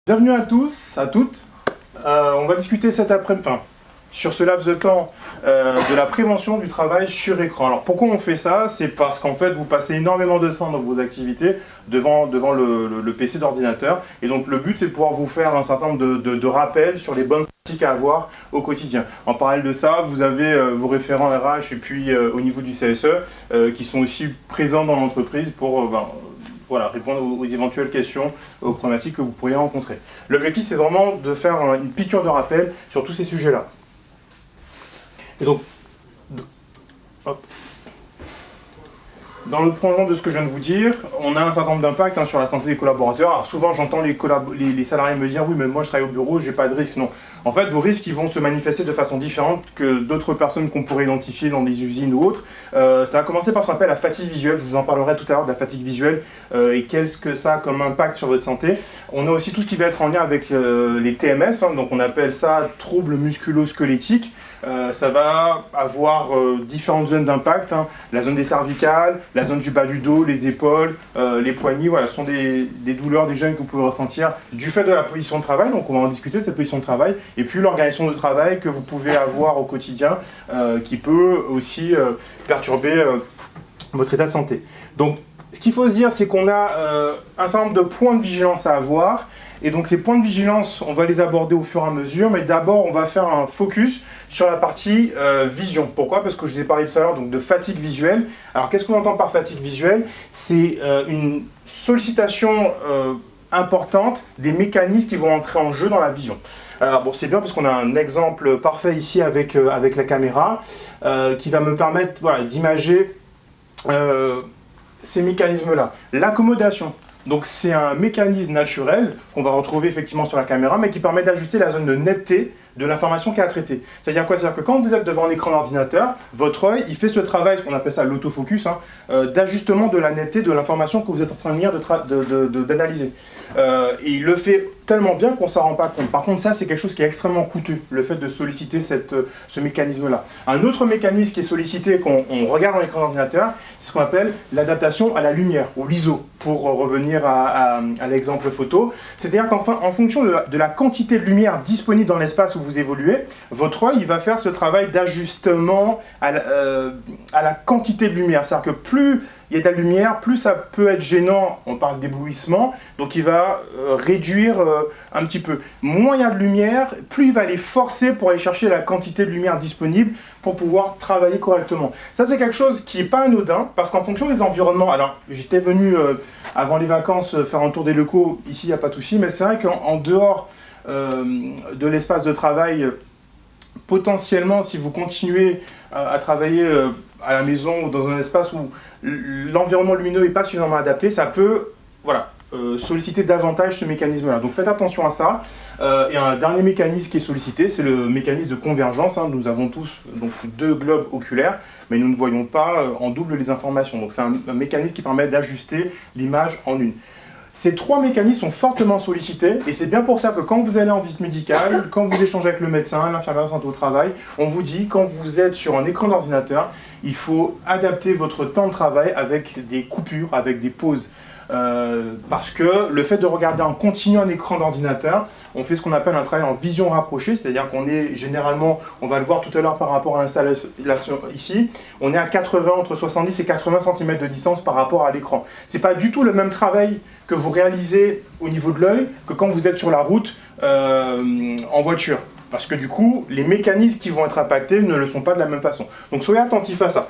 Bienvenue à tous, à toutes. On va discuter cet après-midi, sur ce laps de temps, de la prévention du travail sur écran. Alors pourquoi on fait ça? C'est parce qu'en fait vous passez énormément de temps dans vos activités devant le PC d'ordinateur. Et donc le but c'est de pouvoir vous faire un certain nombre de rappels sur les bonnes pratiques à avoir au quotidien. En parallèle de ça, vous avez vos référents RH et puis au niveau du CSE qui sont aussi présents dans l'entreprise pour répondre aux éventuelles questions, aux problématiques que vous pourriez rencontrer. L'objectif, c'est vraiment de faire une piqûre de rappel sur tous ces sujets-là. Et donc, dans le prolongement de ce que je viens de vous dire, on a un certain nombre d'impacts sur la santé des collaborateurs. Alors souvent, j'entends les salariés me dire « Oui, mais moi, je travaille au bureau, j'ai pas de risque. » Non. En fait, vos risques ils vont se manifester de façon différente que d'autres personnes qu'on pourrait identifier dans des usines ou autres. Ça va commencer par ce qu'on appelle la fatigue visuelle. Je vous en parlerai tout à l'heure de la fatigue visuelle et qu'est-ce que ça a comme impact sur votre santé. On a aussi tout ce qui va être en lien avec les TMS, donc on appelle ça troubles musculo-squelettiques. Ça va avoir différentes zones d'impact, la zone des cervicales, la zone du bas du dos, les épaules, les poignets, voilà, ce sont des douleurs déjà que vous pouvez ressentir du fait de la position de travail, donc on va en discuter de cette position de travail, et puis l'organisation de travail que vous pouvez avoir au quotidien qui peut aussi perturber votre état de santé. Donc ce qu'il faut se dire, c'est qu'on a un certain nombre de points de vigilance à avoir. Et donc ces points de vigilance, on va les aborder au fur et à mesure, mais d'abord on va faire un focus sur la partie vision. Pourquoi? Parce que je vous ai parlé tout à l'heure de fatigue visuelle. Alors qu'est-ce qu'on entend par fatigue visuelle? C'est une sollicitation importante des mécanismes qui vont entrer en jeu dans la vision. Alors bon, c'est bien parce qu'on a un exemple parfait ici avec la caméra qui va me permettre d'imager ces mécanismes-là. L'accommodation. Donc c'est un mécanisme naturel qu'on va retrouver effectivement sur la caméra, mais qui permet d'ajuster la zone de netteté de l'information qui est à traiter. C'est-à-dire quoi? C'est-à-dire que quand vous êtes devant un écran d'ordinateur, votre œil, il fait ce travail, ce qu'on appelle ça l'autofocus, d'ajustement de la netteté de l'information que vous êtes en train de lire, d'analyser. Et il le fait tellement bien qu'on ne s'en rend pas compte. Par contre, ça, c'est quelque chose qui est extrêmement coûteux, le fait de solliciter ce mécanisme-là. Un autre mécanisme qui est sollicité, qu'on regarde dans l'écran d'ordinateur, c'est ce qu'on appelle l'adaptation à la lumière, ou l'ISO, pour revenir à l'exemple photo. C'est-à-dire qu'en fonction de la quantité de lumière disponible dans l'espace où vous évoluez, votre œil il va faire ce travail d'ajustement à la quantité de lumière. C'est-à-dire que plus il y a de la lumière, plus ça peut être gênant, on parle d'éblouissement, donc il va réduire un petit peu. Moins il y a de lumière, plus il va aller forcer pour aller chercher la quantité de lumière disponible pour pouvoir travailler correctement. Ça c'est quelque chose qui n'est pas anodin, parce qu'en fonction des environnements, alors j'étais venu avant les vacances faire un tour des locaux, ici il n'y a pas de souci, mais c'est vrai qu'en dehors de l'espace de travail, potentiellement si vous continuez à travailler à la maison ou dans un espace où l'environnement lumineux n'est pas suffisamment adapté, ça peut solliciter davantage ce mécanisme-là. Donc faites attention à ça. Et un dernier mécanisme qui est sollicité, c'est le mécanisme de convergence. Nous avons tous donc, deux globes oculaires, mais nous ne voyons pas en double les informations. Donc c'est un mécanisme qui permet d'ajuster l'image en une. Ces trois mécanismes sont fortement sollicités et c'est bien pour ça que quand vous allez en visite médicale, quand vous échangez avec le médecin, l'infirmière de santé au travail, on vous dit quand vous êtes sur un écran d'ordinateur, il faut adapter votre temps de travail avec des coupures, avec des pauses. Parce que le fait de regarder en continu un écran d'ordinateur, on fait ce qu'on appelle un travail en vision rapprochée, c'est-à-dire qu'on est généralement, on va le voir tout à l'heure par rapport à l'installation ici, on est à entre 70 et 80 cm de distance par rapport à l'écran. C'est pas du tout le même travail que vous réalisez au niveau de l'œil que quand vous êtes sur la route en voiture. Parce que du coup, les mécanismes qui vont être impactés ne le sont pas de la même façon. Donc soyez attentifs à ça.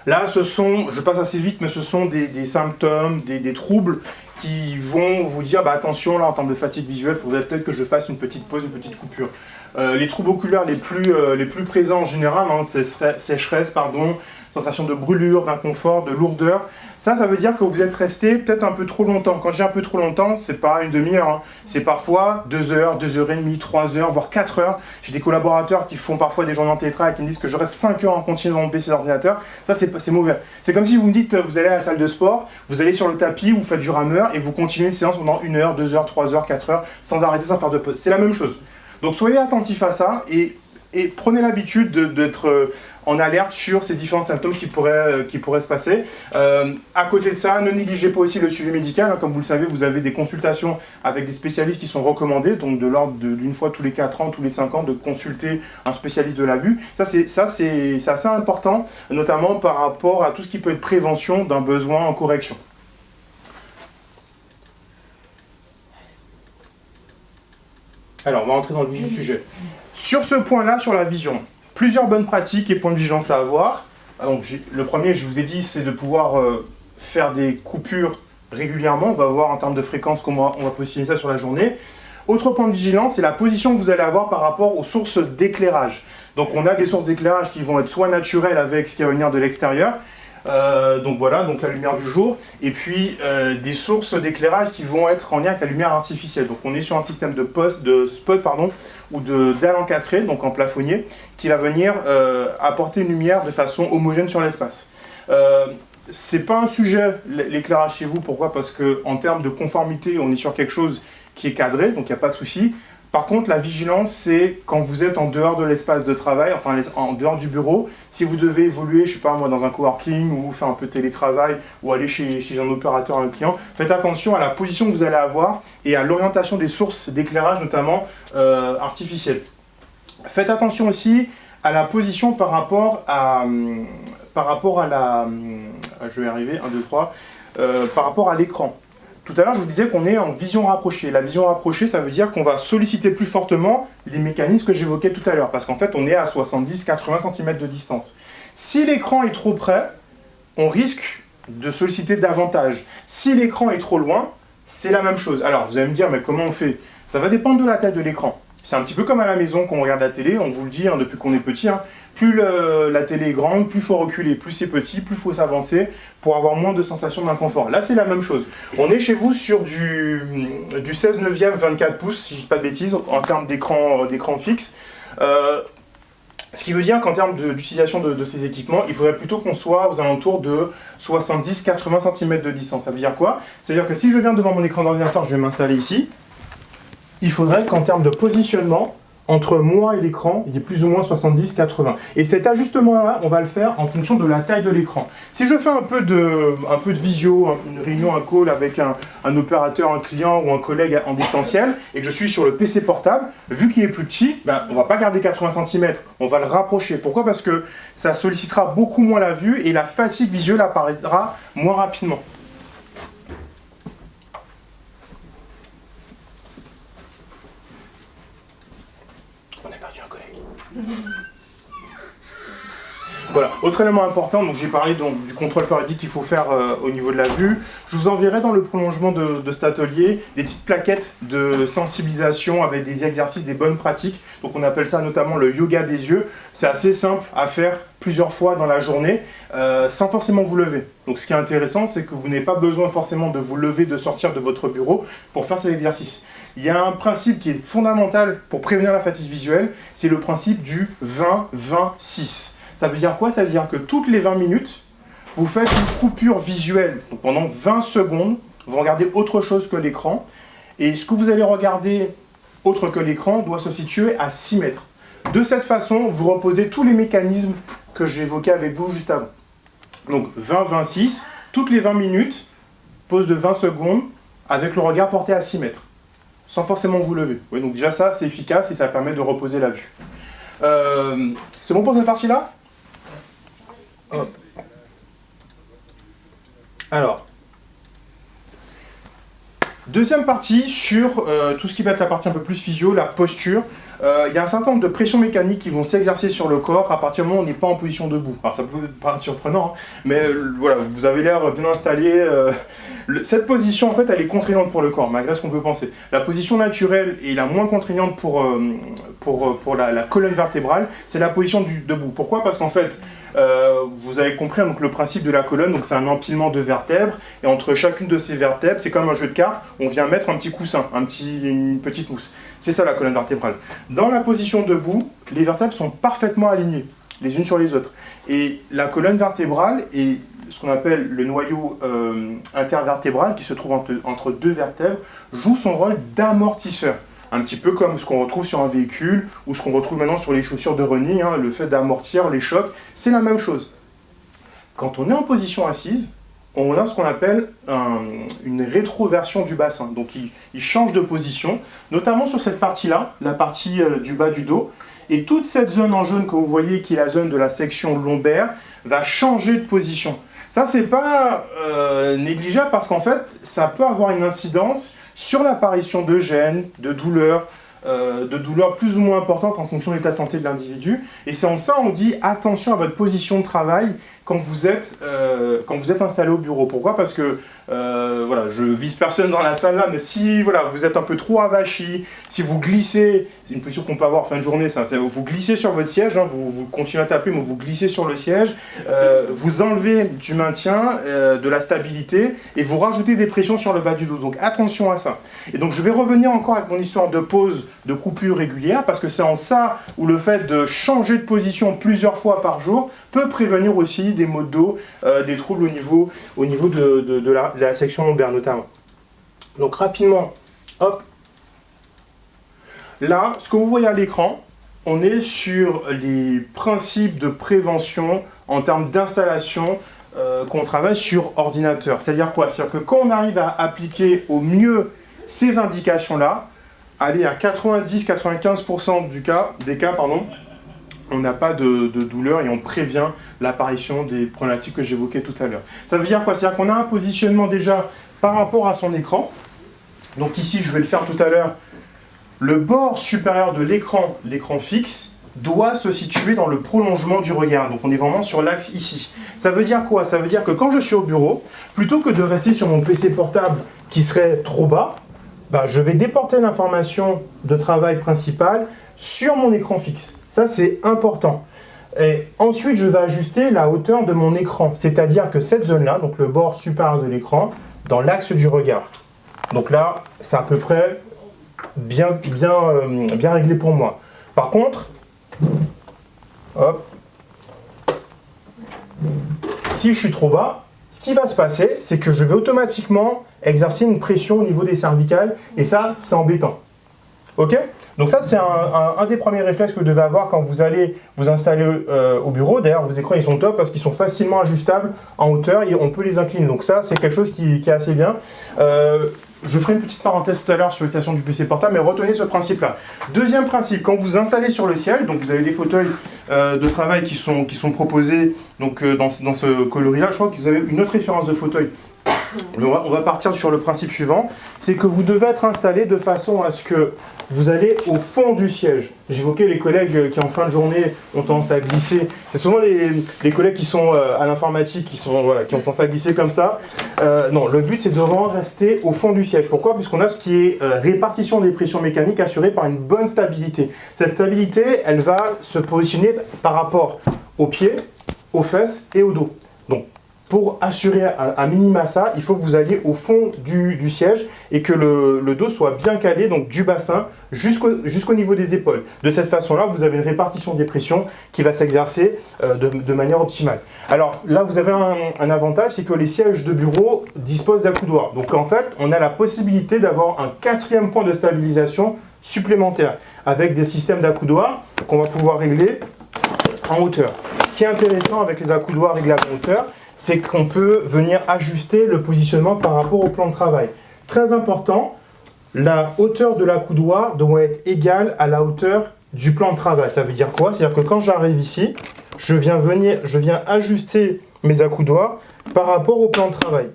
Là, je passe assez vite, mais ce sont des symptômes, des troubles qui vont vous dire, attention, là, en termes de fatigue visuelle, il faudrait peut-être que je fasse une petite pause, une petite coupure. Les troubles oculaires les plus présents en général, c'est sécheresse, sensation de brûlure, d'inconfort, de lourdeur. Ça veut dire que vous êtes resté peut-être un peu trop longtemps. Quand je dis un peu trop longtemps, c'est pas une demi-heure, c'est parfois 2 heures, 2 heures et demie, 3 heures, voire 4 heures. J'ai des collaborateurs qui font parfois des journées en télétravail qui me disent que je reste 5 heures en continu dans mon PC d'ordinateur. Ça, c'est mauvais. C'est comme si vous me dites, vous allez à la salle de sport, vous allez sur le tapis, vous faites du rameur et vous continuez une séance pendant 1 heure, 2 heures, 3 heures, 4 heures, sans arrêter, sans faire de pause. C'est la même chose. Donc soyez attentifs à ça et prenez l'habitude d'être en alerte sur ces différents symptômes qui pourraient se passer. À côté de ça, ne négligez pas aussi le suivi médical. Hein. Comme vous le savez, vous avez des consultations avec des spécialistes qui sont recommandés, donc de l'ordre d'une fois tous les 4 ans, tous les 5 ans, de consulter un spécialiste de la vue. Ça, c'est assez important, notamment par rapport à tout ce qui peut être prévention d'un besoin en correction. Alors, on va entrer dans le vif du sujet. Sur ce point-là, sur la vision, plusieurs bonnes pratiques et points de vigilance à avoir. Donc, le premier, je vous ai dit, c'est de pouvoir faire des coupures régulièrement. On va voir en termes de fréquence comment on va positionner ça sur la journée. Autre point de vigilance, c'est la position que vous allez avoir par rapport aux sources d'éclairage. Donc, on a des sources d'éclairage qui vont être soit naturelles avec ce qui va venir de l'extérieur, donc voilà, donc la lumière du jour, et puis des sources d'éclairage qui vont être en lien avec la lumière artificielle. Donc on est sur un système de spot ou de dalle encastrée, donc en plafonnier, qui va venir apporter une lumière de façon homogène sur l'espace. C'est pas un sujet l'éclairage chez vous, pourquoi? Parce que en termes de conformité, on est sur quelque chose qui est cadré, donc il n'y a pas de souci. Par contre, la vigilance, c'est quand vous êtes en dehors de l'espace de travail, enfin en dehors du bureau, si vous devez évoluer, je sais pas moi, dans un coworking ou faire un peu de télétravail ou aller chez un opérateur, un client, faites attention à la position que vous allez avoir et à l'orientation des sources d'éclairage, notamment artificielles. Faites attention aussi à la position par rapport à la... je vais y arriver, 1, 2, 3. Par rapport à l'écran. Tout à l'heure, je vous disais qu'on est en vision rapprochée. La vision rapprochée, ça veut dire qu'on va solliciter plus fortement les mécanismes que j'évoquais tout à l'heure, parce qu'en fait, on est à 70-80 cm de distance. Si l'écran est trop près, on risque de solliciter davantage. Si l'écran est trop loin, c'est la même chose. Alors, vous allez me dire, mais comment on fait? Ça va dépendre de la taille de l'écran. C'est un petit peu comme à la maison quand on regarde la télé, on vous le dit depuis qu'on est petit, plus la télé est grande, plus il faut reculer, plus c'est petit, plus il faut s'avancer pour avoir moins de sensations d'inconfort. Là, c'est la même chose. On est chez vous sur du 16/9 24 pouces, si je ne dis pas de bêtises, en termes d'écran fixe. Ce qui veut dire qu'en termes d'utilisation de ces équipements, il faudrait plutôt qu'on soit aux alentours de 70-80 cm de distance. Ça veut dire quoi? C'est-à-dire que si je viens devant mon écran d'ordinateur, je vais m'installer ici, il faudrait qu'en termes de positionnement, entre moi et l'écran, il y ait plus ou moins 70-80. Et cet ajustement-là, on va le faire en fonction de la taille de l'écran. Si je fais un peu de visio, une réunion, un call avec un opérateur, un client ou un collègue en distanciel, et que je suis sur le PC portable, vu qu'il est plus petit, on ne va pas garder 80 cm, on va le rapprocher. Pourquoi? Parce que ça sollicitera beaucoup moins la vue et la fatigue visuelle apparaîtra moins rapidement. Voilà, autre élément important, donc j'ai parlé du contrôle périodique qu'il faut faire au niveau de la vue. Je vous enverrai dans le prolongement de cet atelier des petites plaquettes de sensibilisation avec des exercices, des bonnes pratiques. Donc on appelle ça notamment le yoga des yeux. C'est assez simple à faire plusieurs fois dans la journée sans forcément vous lever. Donc ce qui est intéressant, c'est que vous n'avez pas besoin forcément de vous lever, de sortir de votre bureau pour faire ces exercices. Il y a un principe qui est fondamental pour prévenir la fatigue visuelle, c'est le principe du 20-20-6. Ça veut dire quoi? Ça veut dire que toutes les 20 minutes, vous faites une coupure visuelle. Donc pendant 20 secondes, vous regardez autre chose que l'écran. Et ce que vous allez regarder autre que l'écran doit se situer à 6 mètres. De cette façon, vous reposez tous les mécanismes que j'évoquais avec vous juste avant. Donc 20-20-6, toutes les 20 minutes, pause de 20 secondes, avec le regard porté à 6 mètres. Sans forcément vous lever. Oui, donc déjà ça, c'est efficace et ça permet de reposer la vue. C'est bon pour cette partie-là? Hop. Alors, deuxième partie sur tout ce qui va être la partie un peu plus physio, la posture. Il y a un certain nombre de pressions mécaniques qui vont s'exercer sur le corps à partir du moment où on n'est pas en position debout. Alors ça peut paraître surprenant, mais voilà, vous avez l'air bien installé. Cette position, en fait, elle est contraignante pour le corps, malgré ce qu'on peut penser. La position naturelle et la moins contraignante pour la colonne vertébrale, c'est la position du debout. Pourquoi? Parce qu'en fait, vous avez compris donc, le principe de la colonne, donc c'est un empilement de vertèbres, et entre chacune de ces vertèbres, c'est comme un jeu de cartes, on vient mettre un petit coussin, une petite mousse. C'est ça la colonne vertébrale. Dans la position debout, les vertèbres sont parfaitement alignées, les unes sur les autres. Et la colonne vertébrale est ce qu'on appelle le noyau intervertébral, qui se trouve entre deux vertèbres, joue son rôle d'amortisseur. un petit peu comme ce qu'on retrouve sur un véhicule ou ce qu'on retrouve maintenant sur les chaussures de running, hein, le fait d'amortir les chocs, c'est la même chose. Quand on est en position assise, on a ce qu'on appelle une rétroversion du bassin. Donc il change de position, notamment sur cette partie-là, la partie du bas du dos. Et toute cette zone en jaune que vous voyez, qui est la zone de la section lombaire, va changer de position. Ça, c'est pas négligeable parce qu'en fait, ça peut avoir une incidence sur l'apparition de gêne, de douleurs plus ou moins importantes en fonction de l'état de santé de l'individu. Et c'est en ça on dit attention à votre position de travail quand vous êtes installé au bureau. Pourquoi? Parce que, voilà, je vise personne dans la salle là, mais si voilà, vous êtes un peu trop avachi, si vous glissez, c'est une position qu'on peut avoir en fin de journée, ça, vous glissez sur votre siège, hein, vous continuez à taper, mais vous glissez sur le siège, vous enlevez du maintien, de la stabilité, et vous rajoutez des pressions sur le bas du dos. Donc attention à ça. Et donc je vais revenir encore avec mon histoire de pause, de coupure régulière, parce que c'est en ça où le fait de changer de position plusieurs fois par jour peut prévenir aussi des maux de dos, des troubles au niveau de la section lombaire notamment. Donc rapidement, hop, là, ce que vous voyez à l'écran, on est sur les principes de prévention en termes d'installation qu'on travaille sur ordinateur. C'est-à-dire quoi? C'est-à-dire que quand on arrive à appliquer au mieux ces indications-là, aller à 90-95% des cas, on n'a pas de douleur et on prévient l'apparition des problématiques que j'évoquais tout à l'heure. Ça veut dire quoi? C'est-à-dire qu'on a un positionnement déjà par rapport à son écran. Donc ici, je vais le faire tout à l'heure. Le bord supérieur de l'écran, l'écran fixe, doit se situer dans le prolongement du regard. Donc on est vraiment sur l'axe ici. Ça veut dire quoi? Ça veut dire que quand je suis au bureau, plutôt que de rester sur mon PC portable qui serait trop bas, je vais déporter l'information de travail principale sur mon écran fixe. Ça, c'est important. Et ensuite, je vais ajuster la hauteur de mon écran. C'est-à-dire que cette zone-là, donc le bord supérieur de l'écran, dans l'axe du regard. Donc là, c'est à peu près bien réglé pour moi. Par contre, hop, si je suis trop bas, ce qui va se passer, c'est que je vais automatiquement exercer une pression au niveau des cervicales, et ça, c'est embêtant. Ok? Donc ça, c'est un des premiers réflexes que vous devez avoir quand vous allez vous installer au bureau. D'ailleurs, vos écrans, ils sont top parce qu'ils sont facilement ajustables en hauteur et on peut les incliner. Donc ça, c'est quelque chose qui est assez bien. Je ferai une petite parenthèse tout à l'heure sur l'utilisation du PC portable, mais retenez ce principe-là. Deuxième principe, quand vous installez sur le siège, donc vous avez des fauteuils de travail qui sont proposés donc, dans ce coloris-là. Je crois que vous avez une autre référence de fauteuil. On va partir sur le principe suivant, c'est que vous devez être installé de façon à ce que vous allez au fond du siège. J'évoquais les collègues qui en fin de journée ont tendance à glisser. C'est souvent les collègues qui sont à l'informatique qui ont tendance à glisser comme ça. Non, le but c'est de vraiment rester au fond du siège. Pourquoi? Puisqu'on a ce qui est répartition des pressions mécaniques assurée par une bonne stabilité. Cette stabilité, elle va se positionner par rapport aux pieds, aux fesses et au dos. Donc, pour assurer un minima ça, il faut que vous alliez au fond du siège et que le dos soit bien calé, donc du bassin jusqu'au niveau des épaules. De cette façon-là, vous avez une répartition des pressions qui va s'exercer de manière optimale. Alors là, vous avez un avantage, c'est que les sièges de bureau disposent d'accoudoirs. Donc en fait, on a la possibilité d'avoir un quatrième point de stabilisation supplémentaire avec des systèmes d'accoudoirs qu'on va pouvoir régler en hauteur. Ce qui est intéressant avec les accoudoirs réglables en hauteur, c'est qu'on peut venir ajuster le positionnement par rapport au plan de travail. Très important, la hauteur de l'accoudoir doit être égale à la hauteur du plan de travail. Ça veut dire quoi? C'est-à-dire que quand j'arrive ici, je viens ajuster mes accoudoirs par rapport au plan de travail.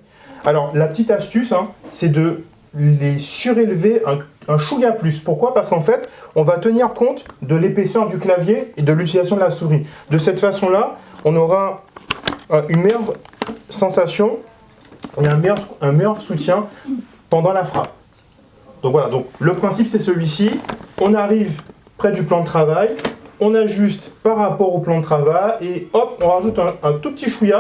Alors, la petite astuce, c'est de les surélever un chouïa plus. Pourquoi? Parce qu'en fait, on va tenir compte de l'épaisseur du clavier et de l'utilisation de la souris. De cette façon-là, on aura une meilleure sensation et un meilleur soutien pendant la frappe. Donc voilà, donc le principe c'est celui-ci. On arrive près du plan de travail, on ajuste par rapport au plan de travail et hop, on rajoute un tout petit chouïa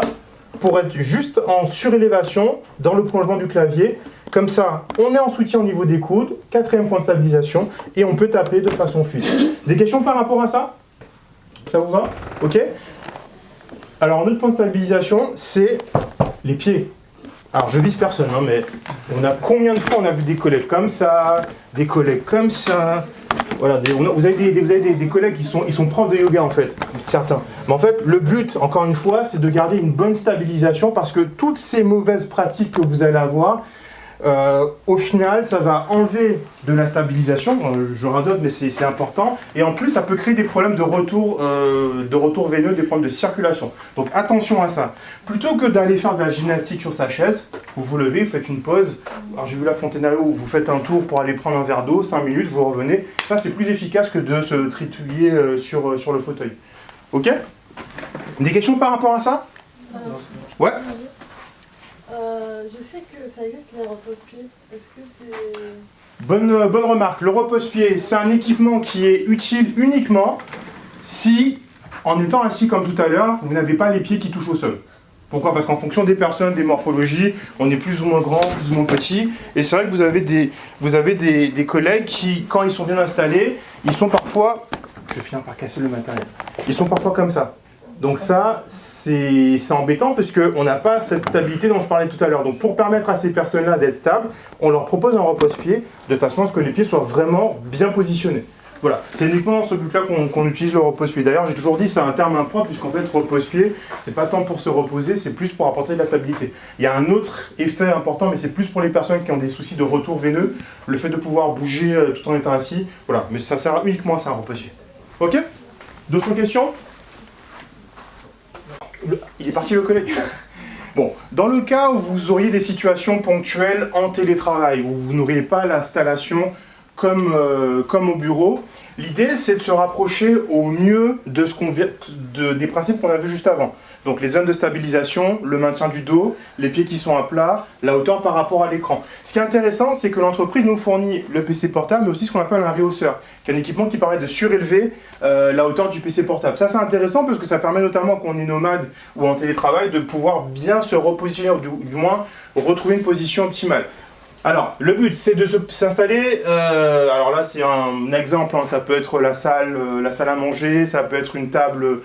pour être juste en surélévation dans le prolongement du clavier. Comme ça, on est en soutien au niveau des coudes, quatrième point de stabilisation, et on peut taper de façon fluide. Des questions par rapport à ça? Ça vous va? Ok. Alors, un autre point de stabilisation, c'est les pieds. Alors je vise personne, hein, mais on a combien de fois on a vu des collègues comme ça, des collègues comme ça. Voilà, vous avez des collègues qui sont profs de yoga en fait, certains. Mais en fait, le but, encore une fois, c'est de garder une bonne stabilisation parce que toutes ces mauvaises pratiques que vous allez avoir, au final, ça va enlever de la stabilisation, je radote, mais c'est important, et en plus, ça peut créer des problèmes de retour veineux, des problèmes de circulation. Donc attention à ça. Plutôt que d'aller faire de la gymnastique sur sa chaise, vous vous levez, vous faites une pause. Alors j'ai vu la Fontenaio où vous faites un tour pour aller prendre un verre d'eau, 5 minutes, vous revenez. Ça, c'est plus efficace que de se trituiller sur le fauteuil. Ok? Des questions par rapport à ça? Ouais? Je sais que ça existe les repose-pieds. Est-ce que c'est... Bonne remarque. Le repose-pied, c'est un équipement qui est utile uniquement si, en étant assis comme tout à l'heure, vous n'avez pas les pieds qui touchent au sol. Pourquoi? Parce qu'en fonction des personnes, des morphologies, on est plus ou moins grand, plus ou moins petit. Et c'est vrai que vous avez des collègues qui, quand ils sont bien installés, ils sont parfois... Je vais finir par casser le matériel. Ils sont parfois comme ça. Donc ça, c'est embêtant parce qu'on n'a pas cette stabilité dont je parlais tout à l'heure. Donc pour permettre à ces personnes-là d'être stables, on leur propose un repose-pied de façon à ce que les pieds soient vraiment bien positionnés. Voilà, c'est uniquement dans ce but-là qu'on utilise le repose-pied. D'ailleurs, j'ai toujours dit c'est un terme impropre puisqu'en fait, repose-pied, c'est pas tant pour se reposer, c'est plus pour apporter de la stabilité. Il y a un autre effet important, mais c'est plus pour les personnes qui ont des soucis de retour veineux, le fait de pouvoir bouger tout en étant assis. Voilà, mais ça sert uniquement à ça, un repose-pied. Ok? D'autres questions? Il est parti le collègue. Bon, dans le cas où vous auriez des situations ponctuelles en télétravail, où vous n'auriez pas l'installation comme au bureau, l'idée c'est de se rapprocher au mieux des principes qu'on a vus juste avant. Donc les zones de stabilisation, le maintien du dos, les pieds qui sont à plat, la hauteur par rapport à l'écran. Ce qui est intéressant, c'est que l'entreprise nous fournit le PC portable, mais aussi ce qu'on appelle un rehausseur, qui est un équipement qui permet de surélever la hauteur du PC portable. Ça c'est intéressant parce que ça permet notamment quand on est nomade ou en télétravail de pouvoir bien se repositionner, ou du moins retrouver une position optimale. Alors, le but, c'est de s'installer, alors là c'est un exemple, hein, ça peut être la salle à manger, ça peut être une table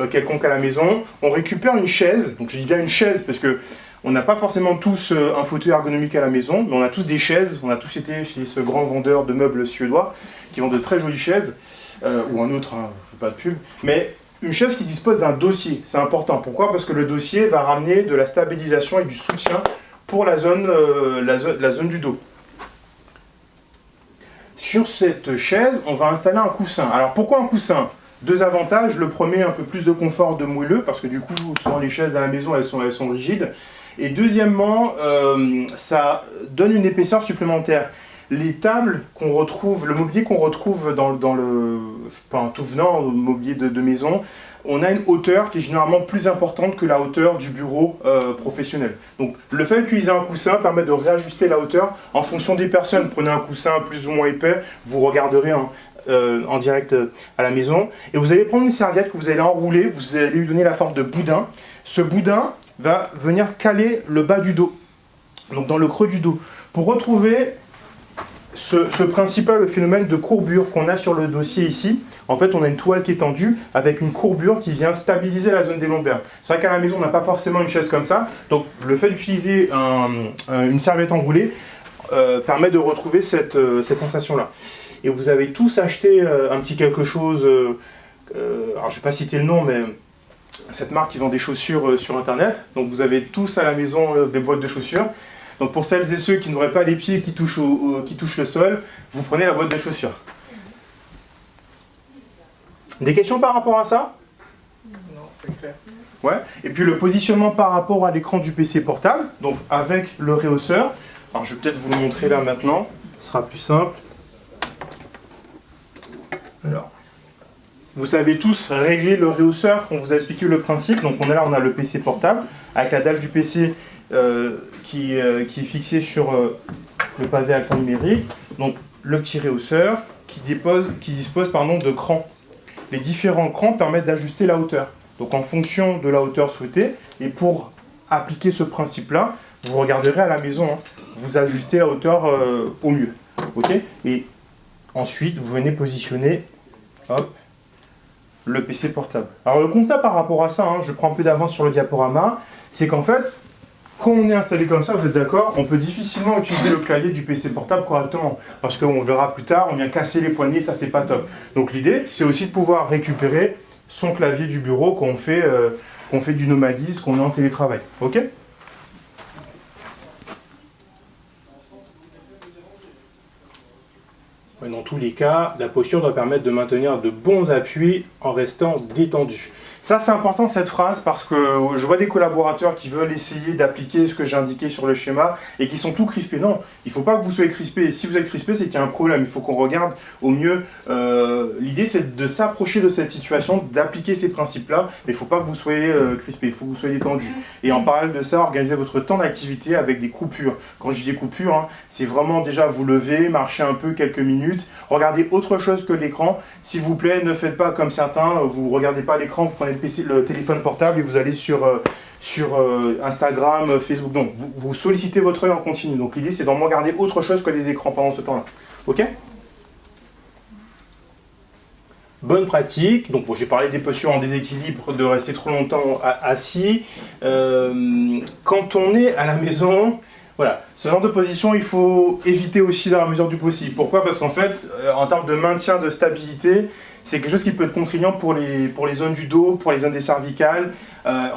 quelconque à la maison. On récupère une chaise, donc je dis bien une chaise parce que on n'a pas forcément tous un fauteuil ergonomique à la maison, mais on a tous des chaises, on a tous été chez ce grand vendeur de meubles suédois qui vend de très jolies chaises, ou un autre, hein, je ne fais pas de pub, mais une chaise qui dispose d'un dossier, c'est important. Pourquoi? Parce que le dossier va ramener de la stabilisation et du soutien pour la zone du dos. Sur cette chaise, on va installer un coussin. Alors pourquoi un coussin? Deux avantages. Le premier, un peu plus de confort de moelleux, parce que du coup, souvent les chaises à la maison, elles sont rigides. Et deuxièmement, ça donne une épaisseur supplémentaire. Les tables qu'on retrouve, le mobilier qu'on retrouve tout venant au mobilier de maison, on a une hauteur qui est généralement plus importante que la hauteur du bureau professionnel. Donc le fait d'utiliser un coussin permet de réajuster la hauteur en fonction des personnes. Prenez un coussin plus ou moins épais, vous regarderez en direct à la maison. Et vous allez prendre une serviette que vous allez enrouler, vous allez lui donner la forme de boudin. Ce boudin va venir caler le bas du dos, donc dans le creux du dos. Pour retrouver ce principe-là, le phénomène de courbure qu'on a sur le dossier ici, en fait on a une toile qui est tendue avec une courbure qui vient stabiliser la zone des lombaires. C'est vrai qu'à la maison on n'a pas forcément une chaise comme ça, donc le fait d'utiliser une serviette enroulée permet de retrouver cette sensation-là. Et vous avez tous acheté un petit quelque chose, alors je ne vais pas citer le nom, mais cette marque qui vend des chaussures sur internet, donc vous avez tous à la maison des boîtes de chaussures. Donc pour celles et ceux qui n'auraient pas les pieds qui touchent le sol, vous prenez la boîte de chaussures. Des questions par rapport à ça? Non, c'est clair. Ouais. Et puis le positionnement par rapport à l'écran du PC portable, donc avec le rehausseur. Alors je vais peut-être vous le montrer là maintenant, ce sera plus simple. Alors, vous savez tous régler le rehausseur, on vous a expliqué le principe. Donc on a le PC portable, avec la dalle du PC qui est fixée sur le pavé alphanumérique. Donc le petit rehausseur qui dispose de crans. Les différents crans permettent d'ajuster la hauteur. Donc en fonction de la hauteur souhaitée, et pour appliquer ce principe-là, vous regarderez à la maison, hein, vous ajustez la hauteur au mieux. Okay, et ensuite, vous venez positionner le PC portable. Alors le constat par rapport à ça, hein, je prends un peu d'avance sur le diaporama, c'est qu'en fait, quand on est installé comme ça, vous êtes d'accord, on peut difficilement utiliser le clavier du PC portable correctement. Parce qu'on verra plus tard, on vient casser les poignets, ça c'est pas top. Donc l'idée, c'est aussi de pouvoir récupérer son clavier du bureau quand on fait du nomadisme, qu'on est en télétravail. Ok ? Dans tous les cas, la posture doit permettre de maintenir de bons appuis en restant détendu. Ça, c'est important cette phrase parce que je vois des collaborateurs qui veulent essayer d'appliquer ce que j'ai indiqué sur le schéma et qui sont tout crispés. Non, il ne faut pas que vous soyez crispés. Et si vous êtes crispés, c'est qu'il y a un problème. Il faut qu'on regarde au mieux. L'idée, c'est de s'approcher de cette situation, d'appliquer ces principes-là. Mais il ne faut pas que vous soyez crispés, il faut que vous soyez détendus. Et en parallèle de ça, organisez votre temps d'activité avec des coupures. Quand je dis coupures, hein, c'est vraiment déjà vous lever, marcher un peu quelques minutes, regardez autre chose que l'écran. S'il vous plaît, ne faites pas comme certains, vous ne regardez pas l'écran, vous prenez le téléphone portable et vous allez sur Instagram, Facebook. Donc, vous sollicitez votre œil en continu. Donc, l'idée, c'est d'en regarder autre chose que les écrans pendant ce temps-là. Ok ? Bonne pratique. Donc, bon, j'ai parlé des postures en déséquilibre, de rester trop longtemps assis. Quand on est à la maison, voilà, ce genre de position, il faut éviter aussi dans la mesure du possible. Pourquoi ? Parce qu'en fait, en termes de maintien de stabilité, c'est quelque chose qui peut être contraignant pour les zones du dos, pour les zones des cervicales.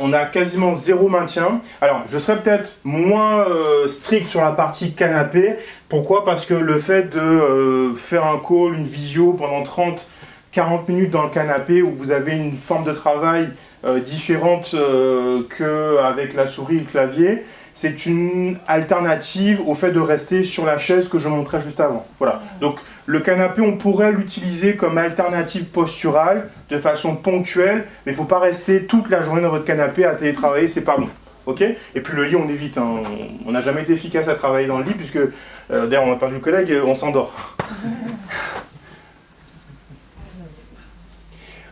On a quasiment zéro maintien. Alors, je serais peut-être moins strict sur la partie canapé. Pourquoi ? Parce que le fait de faire un call, une visio pendant 30-40 minutes dans le canapé où vous avez une forme de travail différente qu'avec la souris et le clavier, c'est une alternative au fait de rester sur la chaise que je montrais juste avant. Voilà. Donc le canapé, on pourrait l'utiliser comme alternative posturale de façon ponctuelle, mais il ne faut pas rester toute la journée dans votre canapé à télétravailler, c'est pas bon. Ok ? Et puis le lit, on évite. Hein. On n'a jamais été efficace à travailler dans le lit, puisque d'ailleurs, on a perdu le collègue, on s'endort.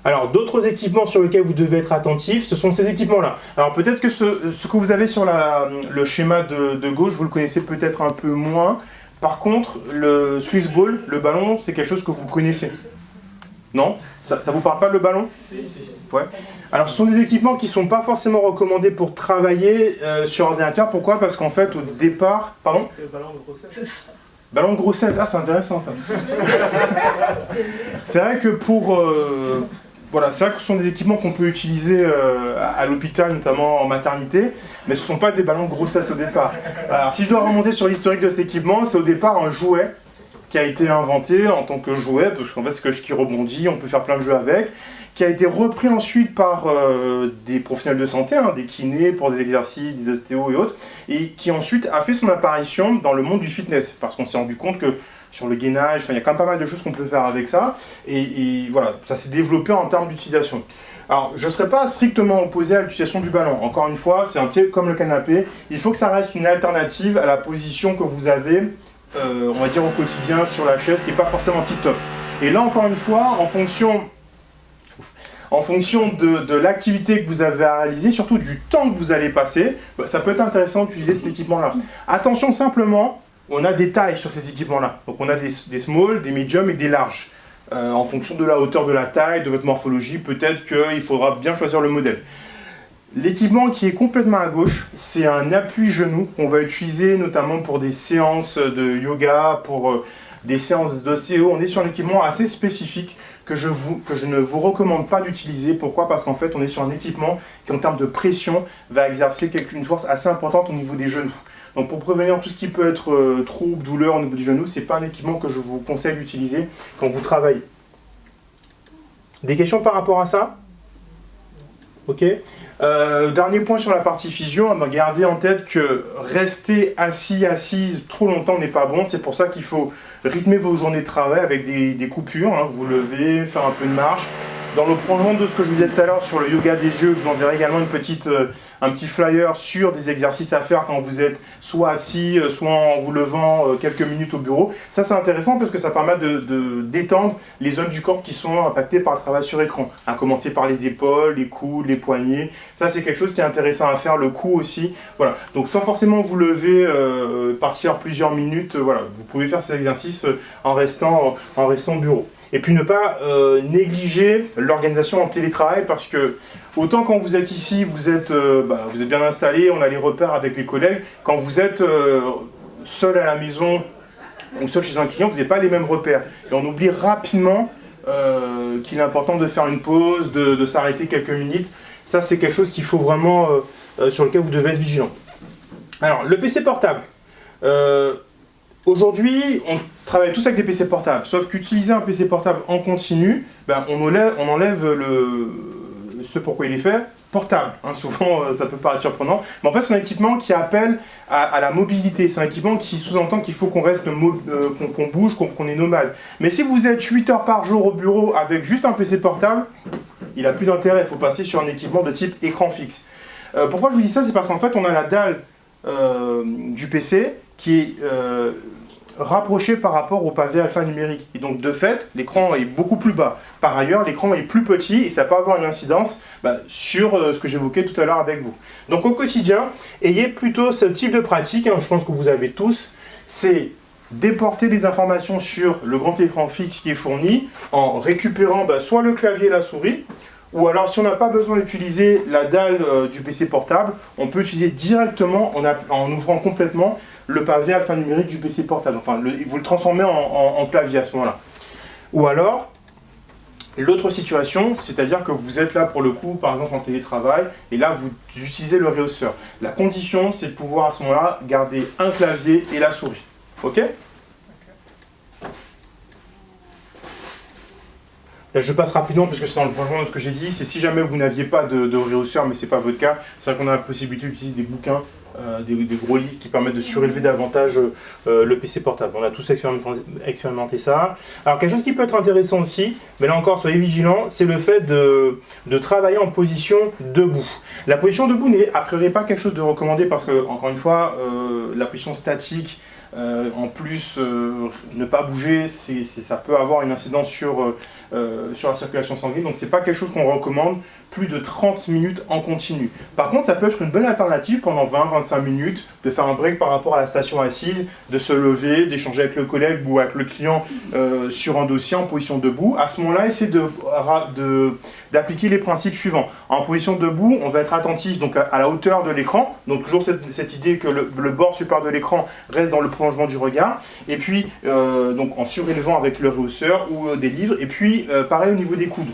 Alors, d'autres équipements sur lesquels vous devez être attentif, ce sont ces équipements-là. Alors, peut-être que ce que vous avez sur le schéma de gauche, vous le connaissez peut-être un peu moins. Par contre, le Swiss Ball, le ballon, c'est quelque chose que vous connaissez. Non ? Ça vous parle pas, le ballon ? Si. Ouais. Alors, ce sont des équipements qui ne sont pas forcément recommandés pour travailler sur ordinateur. Pourquoi ? Parce qu'en fait, au départ... Pardon ? C'est le ballon de grossesse. Ballon de grossesse, ah, c'est intéressant, ça. C'est vrai que voilà, c'est vrai que ce sont des équipements qu'on peut utiliser à l'hôpital, notamment en maternité, mais ce ne sont pas des ballons de grossesse au départ. Alors, si je dois remonter sur l'historique de cet équipement, c'est au départ un jouet qui a été inventé en tant que jouet, parce qu'en fait c'est quelque chose qui rebondit, on peut faire plein de jeux avec, qui a été repris ensuite par des professionnels de santé, hein, des kinés pour des exercices, des ostéos et autres, et qui ensuite a fait son apparition dans le monde du fitness, parce qu'on s'est rendu compte que sur le gainage, il y a quand même pas mal de choses qu'on peut faire avec ça, et voilà, ça s'est développé en termes d'utilisation. Alors, je ne serais pas strictement opposé à l'utilisation du ballon. Encore une fois, c'est un peu comme le canapé, il faut que ça reste une alternative à la position que vous avez, on va dire au quotidien, sur la chaise, qui n'est pas forcément tip-top. Et là, encore une fois, en fonction de l'activité que vous avez à réaliser, surtout du temps que vous allez passer, ça peut être intéressant d'utiliser cet équipement-là. Attention simplement, on a des tailles sur ces équipements-là. Donc on a des small, des medium et des larges. En fonction de la hauteur de la taille, de votre morphologie, peut-être qu'il faudra bien choisir le modèle. L'équipement qui est complètement à gauche, c'est un appui-genou qu'on va utiliser notamment pour des séances de yoga, pour des séances d'ostéo. On est sur un équipement assez spécifique que je ne vous recommande pas d'utiliser. Pourquoi ? Parce qu'en fait, on est sur un équipement qui, en termes de pression, va exercer une force assez importante au niveau des genoux. Donc pour prévenir tout ce qui peut être trouble, douleur au niveau du genou, ce n'est pas un équipement que je vous conseille d'utiliser quand vous travaillez. Des questions par rapport à ça ? Ok. Dernier point sur la partie physio, gardez en tête que rester assise trop longtemps n'est pas bon. C'est pour ça qu'il faut rythmer vos journées de travail avec des coupures. Hein. Vous levez, faire un peu de marche. Dans le prolongement de ce que je vous disais tout à l'heure sur le yoga des yeux, je vous enverrai également un petit flyer sur des exercices à faire quand vous êtes soit assis, soit en vous levant quelques minutes au bureau. Ça, c'est intéressant parce que ça permet de détendre les zones du corps qui sont impactées par le travail sur écran. À commencer par les épaules, les coudes, les poignets. Ça, c'est quelque chose qui est intéressant à faire, le cou aussi. Voilà. Donc, sans forcément vous lever, partir plusieurs minutes, voilà. Vous pouvez faire ces exercices en restant au bureau. Et puis ne pas négliger l'organisation en télétravail, parce que autant quand vous êtes ici, vous êtes bien installé, on a les repères avec les collègues. Quand vous êtes seul à la maison ou seul chez un client, vous n'avez pas les mêmes repères. Et on oublie rapidement qu'il est important de faire une pause, de s'arrêter quelques minutes. Ça, c'est quelque chose qu'il faut vraiment, sur lequel vous devez être vigilant. Alors, le PC portable. Aujourd'hui, on travaille tous avec des PC portables, sauf qu'utiliser un PC portable en continu, on enlève ce pourquoi il est fait, portable. Souvent, ça peut paraître surprenant, mais en fait, c'est un équipement qui appelle à la mobilité. C'est un équipement qui sous-entend qu'il faut qu'on reste, qu'on bouge, qu'on est nomade. Mais si vous êtes 8 heures par jour au bureau avec juste un PC portable, il n'a plus d'intérêt. Il faut passer sur un équipement de type écran fixe. Pourquoi je vous dis ça? C'est parce qu'en fait, on a la dalle du PC qui est rapproché par rapport au pavé alphanumérique. Et donc, de fait, l'écran est beaucoup plus bas. Par ailleurs, l'écran est plus petit et ça peut avoir une incidence sur ce que j'évoquais tout à l'heure avec vous. Donc, au quotidien, ayez plutôt ce type de pratique, je pense que vous avez tous, c'est déporter les informations sur le grand écran fixe qui est fourni en récupérant soit le clavier et la souris, ou alors si on n'a pas besoin d'utiliser la dalle du PC portable, on peut utiliser directement en ouvrant complètement le pavé alphanumérique du PC portable. Enfin, vous le transformez en clavier à ce moment-là. Ou alors, l'autre situation, c'est-à-dire que vous êtes là pour le coup, par exemple en télétravail, et là vous utilisez le rehausseur. La condition, c'est de pouvoir à ce moment-là garder un clavier et la souris. Ok ? Là, je passe rapidement parce que c'est dans le prolongement de ce que j'ai dit. C'est si jamais vous n'aviez pas de rehausseur, mais ce n'est pas votre cas, c'est vrai qu'on a la possibilité d'utiliser des bouquins, des gros livres qui permettent de surélever davantage le PC portable. On a tous expérimenté ça. Alors quelque chose qui peut être intéressant aussi, mais là encore soyez vigilants, c'est le fait de travailler en position debout. La position debout n'est a priori pas quelque chose de recommandé parce que, encore une fois, la position statique, en plus, ne pas bouger, ça peut avoir une incidence sur la circulation sanguine, donc c'est pas quelque chose qu'on recommande plus de 30 minutes en continu. Par contre, ça peut être une bonne alternative pendant 20-25 minutes, de faire un break par rapport à la station assise, de se lever, d'échanger avec le collègue ou avec le client sur un dossier en position debout. À ce moment-là, essayez d'appliquer les principes suivants. En position debout, on va être attentif donc, à la hauteur de l'écran, donc toujours cette idée que le bord supérieur de l'écran reste dans le prolongement du regard, et puis donc en surélevant avec le rehausseur ou des livres, et puis pareil au niveau des coudes.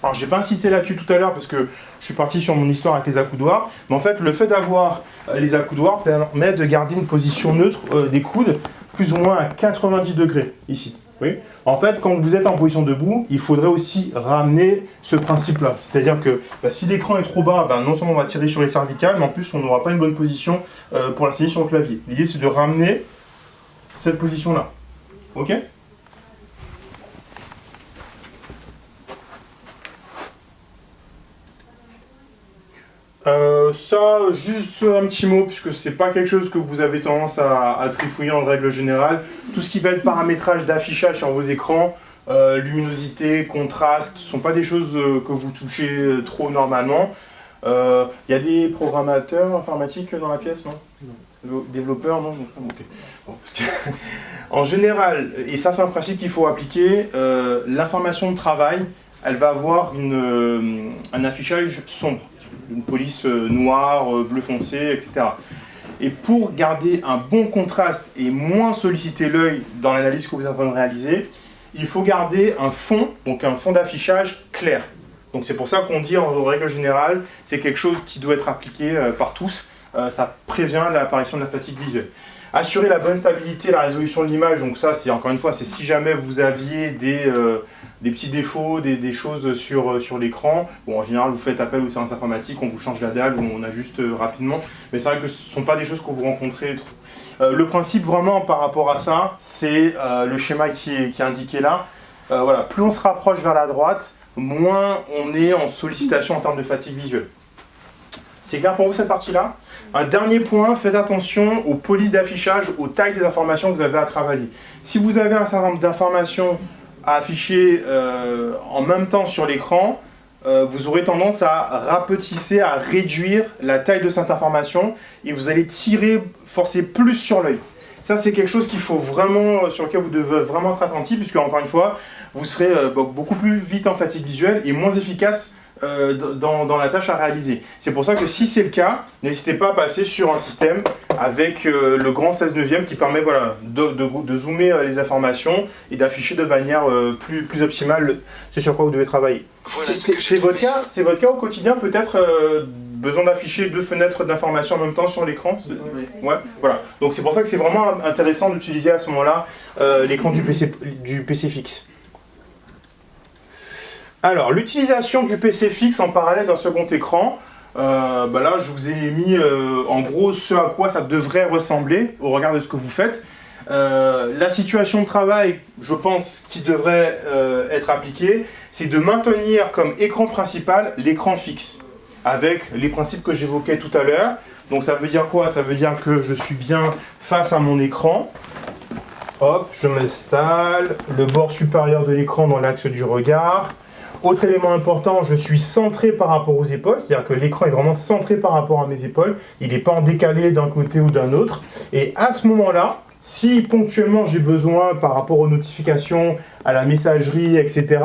Alors, je n'ai pas insisté là-dessus tout à l'heure parce que je suis parti sur mon histoire avec les accoudoirs, mais en fait, le fait d'avoir les accoudoirs permet de garder une position neutre des coudes, plus ou moins à 90 degrés, ici. Oui. En fait, quand vous êtes en position debout, il faudrait aussi ramener ce principe-là. C'est-à-dire que si l'écran est trop bas, non seulement on va tirer sur les cervicales, mais en plus, on n'aura pas une bonne position pour la saisir sur le clavier. L'idée, c'est de ramener cette position-là. OK ? Ça, juste un petit mot, puisque c'est pas quelque chose que vous avez tendance à trifouiller en règle générale. Tout ce qui va être paramétrage d'affichage sur vos écrans, luminosité, contraste, ce ne sont pas des choses que vous touchez trop normalement. Il y a des programmateurs informatiques dans la pièce, non? Développeurs, non? Okay. Bon, parce que, en général, et ça c'est un principe qu'il faut appliquer, l'information de travail, elle va avoir un affichage sombre. Une police noire, bleu foncé, etc. Et pour garder un bon contraste et moins solliciter l'œil dans l'analyse que vous êtes en train de réaliser, il faut garder un fond, donc un fond d'affichage clair. Donc c'est pour ça qu'on dit en règle générale, c'est quelque chose qui doit être appliqué par tous, ça prévient l'apparition de la fatigue visuelle. Assurer la bonne stabilité et la résolution de l'image, donc ça c'est encore une fois, c'est si jamais vous aviez des petits défauts, des choses sur l'écran. Bon, en général, vous faites appel au service informatique, on vous change la dalle ou on ajuste rapidement. Mais c'est vrai que ce ne sont pas des choses que vous rencontrez trop. Le principe vraiment par rapport à ça, c'est le schéma qui est indiqué là. Voilà, plus on se rapproche vers la droite, moins on est en sollicitation en termes de fatigue visuelle. C'est clair pour vous cette partie-là? Un dernier point, faites attention aux polices d'affichage, aux tailles des informations que vous avez à travailler. Si vous avez un certain nombre d'informations à afficher en même temps sur l'écran, vous aurez tendance à rapetisser, à réduire la taille de cette information et vous allez forcer plus sur l'œil. Ça, c'est quelque chose qu'il faut vraiment, sur lequel vous devez vraiment être attentif, puisque encore une fois, vous serez beaucoup plus vite en fatigue visuelle et moins efficace dans la tâche à réaliser. C'est pour ça que si c'est le cas, n'hésitez pas à passer sur un système avec le grand 16/9 qui permet voilà, de zoomer les informations et d'afficher de manière plus optimale ce sur quoi vous devez travailler. Voilà c'est votre cas au quotidien, peut-être besoin d'afficher 2 fenêtres d'information en même temps sur l'écran? Ouais, voilà. Donc c'est pour ça que c'est vraiment intéressant d'utiliser à ce moment-là l'écran du PC fixe. Alors, l'utilisation du PC fixe en parallèle d'un second écran, là je vous ai mis en gros ce à quoi ça devrait ressembler au regard de ce que vous faites. La situation de travail, je pense, qui devrait être appliquée, c'est de maintenir comme écran principal l'écran fixe, avec les principes que j'évoquais tout à l'heure. Donc ça veut dire quoi? Ça veut dire que je suis bien face à mon écran. Hop, je m'installe, le bord supérieur de l'écran dans l'axe du regard. Autre élément important, je suis centré par rapport aux épaules, c'est-à-dire que l'écran est vraiment centré par rapport à mes épaules, il n'est pas en décalé d'un côté ou d'un autre. Et à ce moment-là, si ponctuellement j'ai besoin par rapport aux notifications, à la messagerie, etc.,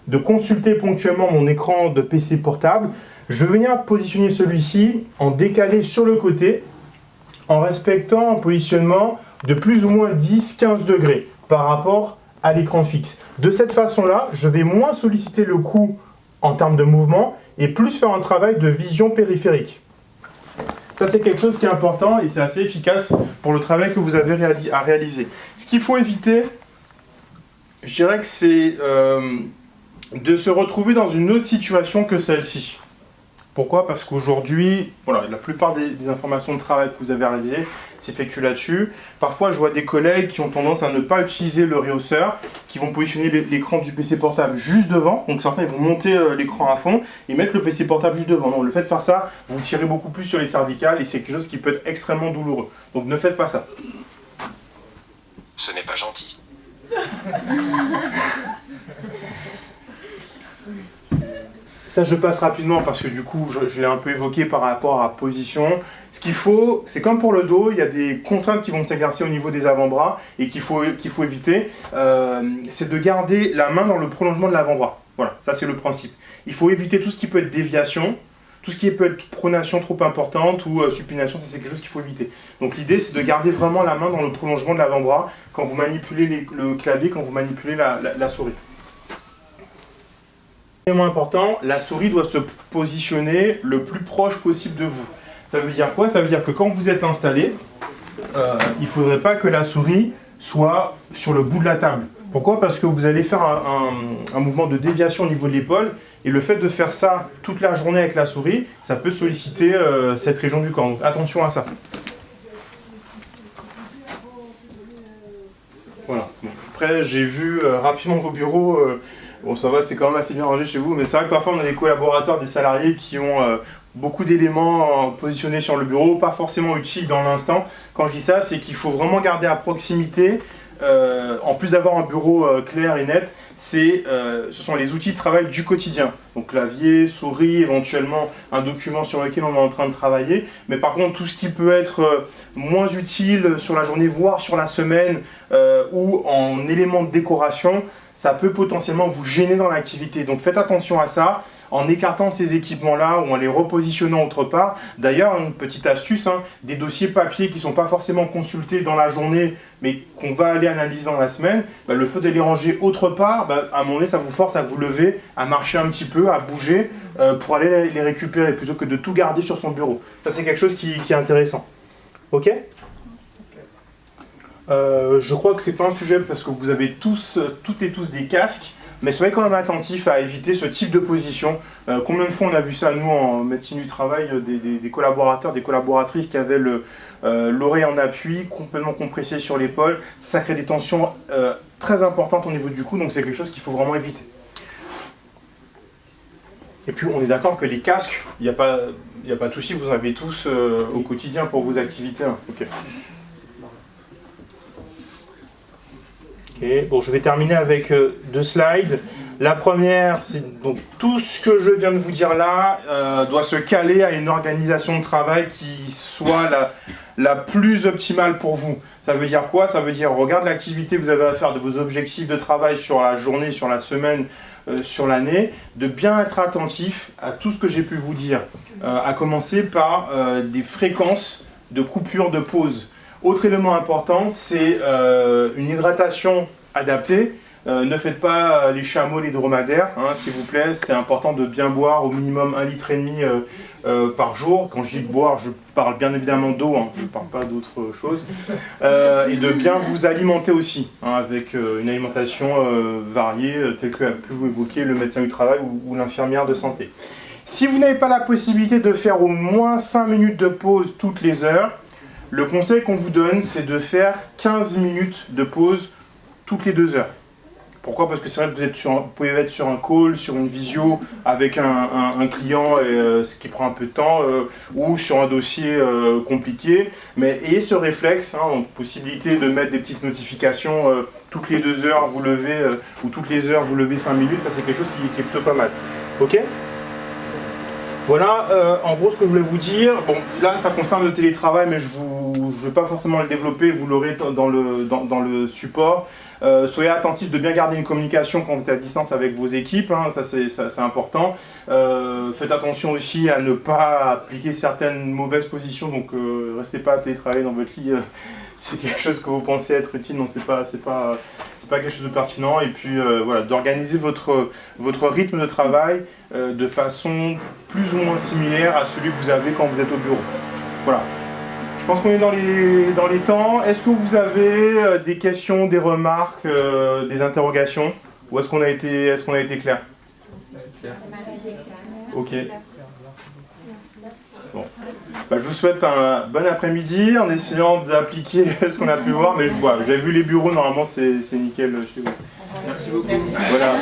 de consulter ponctuellement mon écran de PC portable, je vais venir positionner celui-ci en décalé sur le côté, en respectant un positionnement de plus ou moins 10-15 degrés par rapport à l'écran fixe. De cette façon-là, je vais moins solliciter le cou en termes de mouvement et plus faire un travail de vision périphérique. Ça, c'est quelque chose qui est important et c'est assez efficace pour le travail que vous avez à réaliser. Ce qu'il faut éviter, je dirais que c'est de se retrouver dans une autre situation que celle-ci. Pourquoi? Parce qu'aujourd'hui, voilà, la plupart des informations de travail que vous avez réalisées s'effectuent là-dessus. Parfois, je vois des collègues qui ont tendance à ne pas utiliser le rehausseur, qui vont positionner l'écran du PC portable juste devant. Donc certains, ils vont monter l'écran à fond et mettre le PC portable juste devant. Donc le fait de faire ça, vous tirez beaucoup plus sur les cervicales et c'est quelque chose qui peut être extrêmement douloureux. Donc ne faites pas ça. Ce n'est pas gentil. Ça, je passe rapidement parce que du coup, je l'ai un peu évoqué par rapport à position. Ce qu'il faut, c'est comme pour le dos, il y a des contraintes qui vont s'exercer au niveau des avant-bras et qu'il faut éviter. C'est de garder la main dans le prolongement de l'avant-bras. Voilà, ça c'est le principe. Il faut éviter tout ce qui peut être déviation, tout ce qui peut être pronation trop importante ou supination, ça c'est quelque chose qu'il faut éviter. Donc l'idée, c'est de garder vraiment la main dans le prolongement de l'avant-bras quand vous manipulez le clavier, quand vous manipulez la souris. Élément important, la souris doit se positionner le plus proche possible de vous. Ça veut dire quoi? Ça veut dire que quand vous êtes installé, il ne faudrait pas que la souris soit sur le bout de la table. Pourquoi? Parce que vous allez faire un mouvement de déviation au niveau de l'épaule, et le fait de faire ça toute la journée avec la souris, ça peut solliciter cette région du corps. Donc attention à ça. Voilà. Bon. Après, j'ai vu rapidement vos bureaux. Bon, ça va, c'est quand même assez bien rangé chez vous, mais c'est vrai que parfois on a des collaborateurs, des salariés qui ont beaucoup d'éléments positionnés sur le bureau, pas forcément utiles dans l'instant. Quand je dis ça, c'est qu'il faut vraiment garder à proximité, en plus d'avoir un bureau clair et net, ce sont les outils de travail du quotidien. Donc clavier, souris, éventuellement un document sur lequel on est en train de travailler. Mais par contre, tout ce qui peut être moins utile sur la journée, voire sur la semaine, ou en élément de décoration, ça peut potentiellement vous gêner dans l'activité. Donc faites attention à ça, en écartant ces équipements-là ou en les repositionnant autre part. D'ailleurs, une petite astuce, des dossiers papier qui ne sont pas forcément consultés dans la journée, mais qu'on va aller analyser dans la semaine, le fait de les ranger autre part, à un moment donné, ça vous force à vous lever, à marcher un petit peu, à bouger, pour aller les récupérer, plutôt que de tout garder sur son bureau. Ça, c'est quelque chose qui est intéressant. Ok ? Je crois que c'est pas un sujet parce que vous avez toutes et tous des casques, mais soyez quand même attentifs à éviter ce type de position. Combien de fois on a vu ça, nous, en médecine du travail, des collaborateurs, des collaboratrices qui avaient l'oreille en appui, complètement compressée sur l'épaule. Ça crée des tensions très importantes au niveau du cou, donc c'est quelque chose qu'il faut vraiment éviter. Et puis on est d'accord que les casques, il n'y a pas de souci, vous en avez tous au quotidien pour vos activités. Okay. Ok, bon, je vais terminer avec 2 slides. La première, c'est donc tout ce que je viens de vous dire là doit se caler à une organisation de travail qui soit la plus optimale pour vous. Ça veut dire quoi? Ça veut dire, regarde l'activité que vous avez à faire de vos objectifs de travail sur la journée, sur la semaine, sur l'année, de bien être attentif à tout ce que j'ai pu vous dire, à commencer par des fréquences de coupure, de pause. Autre élément important, c'est une hydratation adaptée. Ne faites pas les chameaux, les dromadaires, hein, s'il vous plaît. C'est important de bien boire au minimum 1,5 litre par jour. Quand je dis boire, je parle bien évidemment d'eau, hein, je ne parle pas d'autre chose. Et de bien vous alimenter aussi, hein, avec une alimentation variée, telle que a pu vous évoquer le médecin du travail ou l'infirmière de santé. Si vous n'avez pas la possibilité de faire au moins 5 minutes de pause toutes les heures, le conseil qu'on vous donne, c'est de faire 15 minutes de pause toutes les 2 heures. Pourquoi? Parce que c'est vrai que vous pouvez être sur un call, sur une visio avec un client, ce qui prend un peu de temps, ou sur un dossier compliqué. Mais ayez ce réflexe, hein, donc possibilité de mettre des petites notifications toutes les 2 heures, vous levez, ou toutes les heures, vous levez 5 minutes, ça c'est quelque chose qui est plutôt pas mal. Ok? Voilà, en gros ce que je voulais vous dire. Bon, là ça concerne le télétravail, mais je ne vais pas forcément le développer, vous l'aurez dans le support. Soyez attentifs de bien garder une communication quand vous êtes à distance avec vos équipes, hein, ça c'est important. Faites attention aussi à ne pas appliquer certaines mauvaises positions, donc restez pas à télétravailler dans votre lit. C'est quelque chose que vous pensez être utile, non, c'est pas quelque chose de pertinent. Et puis voilà, d'organiser votre rythme de travail de façon plus ou moins similaire à celui que vous avez quand vous êtes au bureau. Voilà. Je pense qu'on est dans les temps. Est-ce que vous avez des questions, des remarques, des interrogations? Ou est-ce qu'on a été clair? Ok. Bon. Bah, je vous souhaite un bon après-midi en essayant d'appliquer ce qu'on a pu voir. Mais j'avais vu les bureaux, normalement c'est nickel chez vous. Merci beaucoup. Voilà.